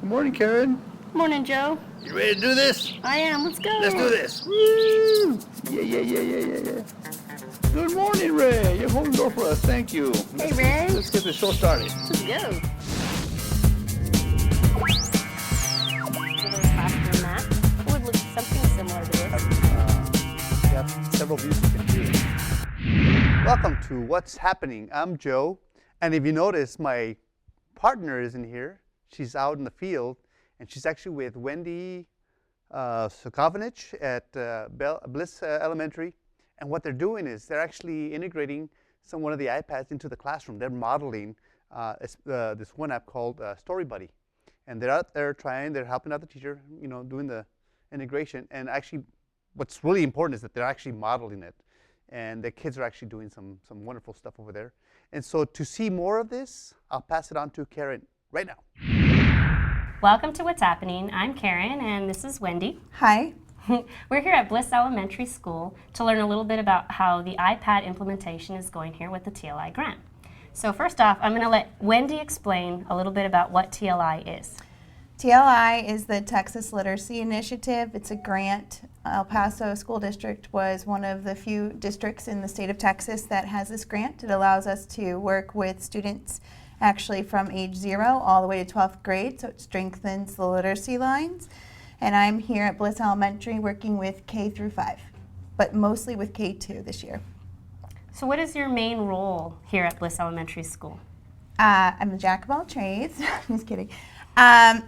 Good morning, Karen. Morning, Joe. You ready to do this? I am. Let's go. Let's do this. Woo! Yeah. Good morning, Ray. You're holding the door for us. Thank you. Hey, Ray. Let's get the show started. Let's go. Classroom map. It would look something similar to this. You have several views you can do. Welcome to What's Happening. I'm Joe, and if you notice, my partner isn't here. She's out in the field, and she's actually with Wendee Sukanoich at Bliss Elementary. And what they're doing is they're actually integrating one of the iPads into the classroom. They're modeling this one app called Story Buddy. And they're out there they're helping out the teacher, doing the integration. And actually, what's really important is that they're actually modeling it. And the kids are actually doing some wonderful stuff over there. And so to see more of this, I'll pass it on to Karen right now. Welcome to What's Happening. I'm Karen, and this is Wendy. Hi. We're here at Bliss Elementary School to learn a little bit about how the iPad implementation is going here with the TLI grant. So first off, I'm going to let Wendy explain a little bit about what TLI is. TLI is the Texas Literacy Initiative. It's a grant. El Paso School District was one of the few districts in the state of Texas that has this grant. It allows us to work with students actually from age 0 all the way to 12th grade, so it strengthens the literacy lines. And I'm here at Bliss Elementary working with K through 5, but mostly with K2 this year. So what is your main role here at Bliss Elementary School? I'm a jack of all trades. Just kidding. I'm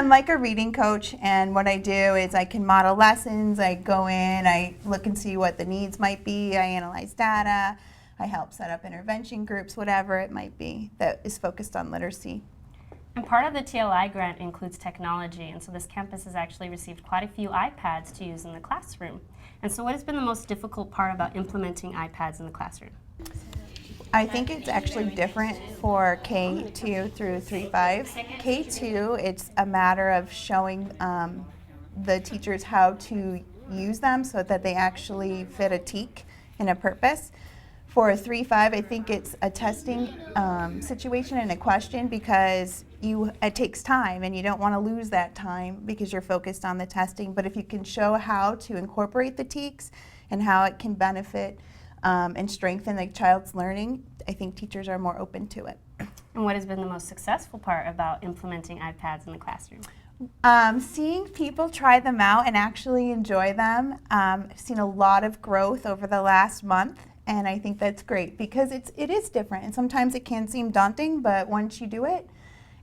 like a reading coach, and what I do is I can model lessons. I go in, I look and see what the needs might be. I analyze data. I help set up intervention groups, whatever it might be that is focused on literacy. And part of the TLI grant includes technology, and so this campus has actually received quite a few iPads to use in the classroom. And so what has been the most difficult part about implementing iPads in the classroom? I think it's actually different for K2 through 3-5. K2, it's a matter of showing the teachers how to use them so that they actually fit a TEK and a purpose. For 3-5, I think it's a testing situation and a question because it takes time and you don't want to lose that time because you're focused on the testing. But if you can show how to incorporate the TEKs and how it can benefit and strengthen the child's learning, I think teachers are more open to it. And what has been the most successful part about implementing iPads in the classroom? Seeing people try them out and actually enjoy them. I've seen a lot of growth over the last month. And I think that's great because it is different, and sometimes it can seem daunting, but once you do it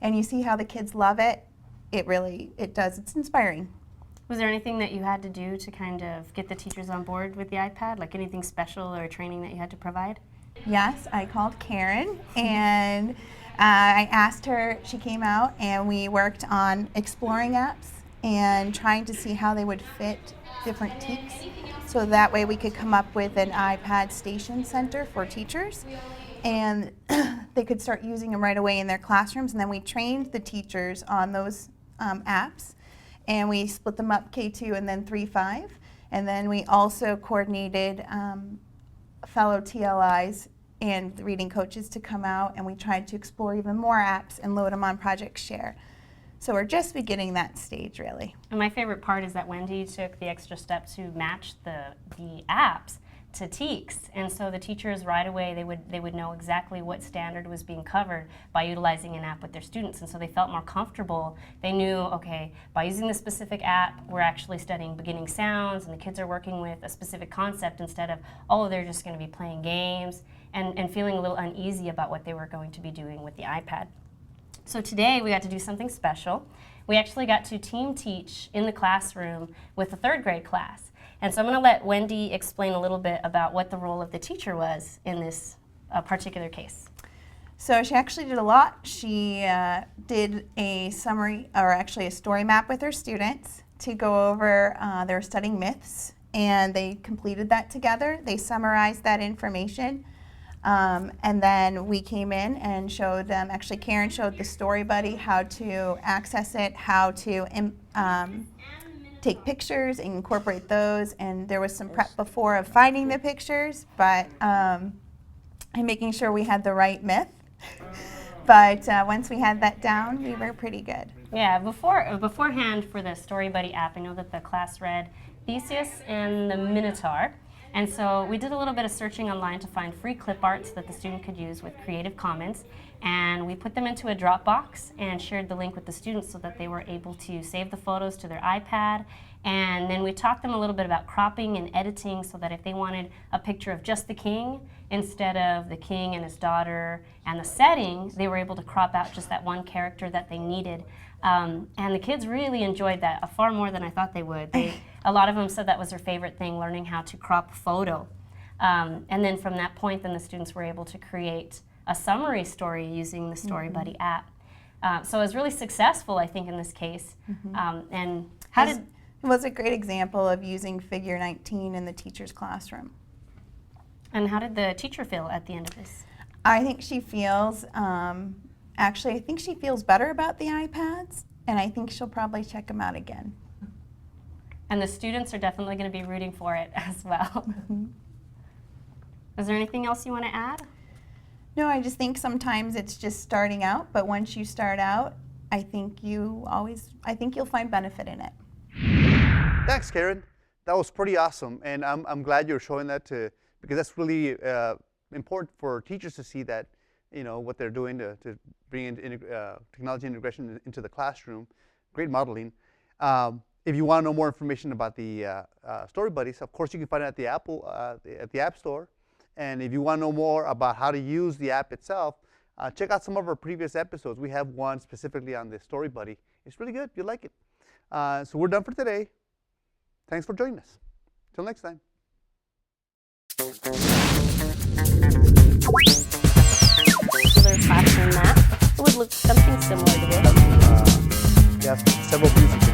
and you see how the kids love it, it's inspiring. Was there anything that you had to do to kind of get the teachers on board with the iPad, like anything special or training that you had to provide? Yes, I called Karen and I asked her, she came out and we worked on exploring apps and trying to see how they would fit different TEKs. So that way we could come up with an iPad station center for teachers and they could start using them right away in their classrooms. And then we trained the teachers on those apps and we split them up K2 and then 3-5. And then we also coordinated fellow TLIs and the reading coaches to come out and we tried to explore even more apps and load them on Project Share. So we're just beginning that stage, really. And my favorite part is that Wendy took the extra step to match the apps to TEKs. And so the teachers right away, they would know exactly what standard was being covered by utilizing an app with their students. And so they felt more comfortable. They knew, okay, by using this specific app, we're actually studying beginning sounds and the kids are working with a specific concept instead of, oh, they're just going to be playing games and feeling a little uneasy about what they were going to be doing with the iPad. So today we got to do something special. We actually got to team teach in the classroom with the 3rd grade class. And so I'm going to let Wendy explain a little bit about what the role of the teacher was in this particular case. So she actually did a lot. She did a summary, or actually a story map with her students to go over, they were studying myths, and they completed that together. They summarized that information. And then we came in and showed them, actually Karen showed the Story Buddy how to access it, how to take pictures and incorporate those, and there was some prep before of finding the pictures, but and making sure we had the right myth. But once we had that down, we were pretty good. Yeah, beforehand for the Story Buddy app, I know that the class read Theseus and the Minotaur. And so we did a little bit of searching online to find free clip arts that the student could use with Creative Commons. And we put them into a Dropbox and shared the link with the students so that they were able to save the photos to their iPad. And then we taught them a little bit about cropping and editing so that if they wanted a picture of just the king instead of the king and his daughter and the setting, they were able to crop out just that one character that they needed. And the kids really enjoyed that far more than I thought they would. A lot of them said that was their favorite thing, learning how to crop a photo. And then from that point, then the students were able to create a summary story using the Story Buddy app. So it was really successful, I think, in this case. And how did... It was a great example of using Figure 19 in the teacher's classroom. And how did the teacher feel at the end of this? I think she feels, actually, I think she feels better about the iPads, and I think she'll probably check them out again. And the students are definitely going to be rooting for it as well. Is there anything else you want to add? No, I just think sometimes it's just starting out, but once you start out, I think you'll find benefit in it. Thanks, Karen. That was pretty awesome, and I'm glad you're showing that because that's really important for teachers to see that, what they're doing to bring in technology integration into the classroom. Great modeling. If you want to know more information about the Story Buddies, of course you can find it at the at the App Store. And if you want to know more about how to use the app itself, check out some of our previous episodes. We have one specifically on the Story Buddy. It's really good. You'll like it. So we're done for today. Thanks for joining us. Till next time. Classroom map. It would look something similar to this. You have several views.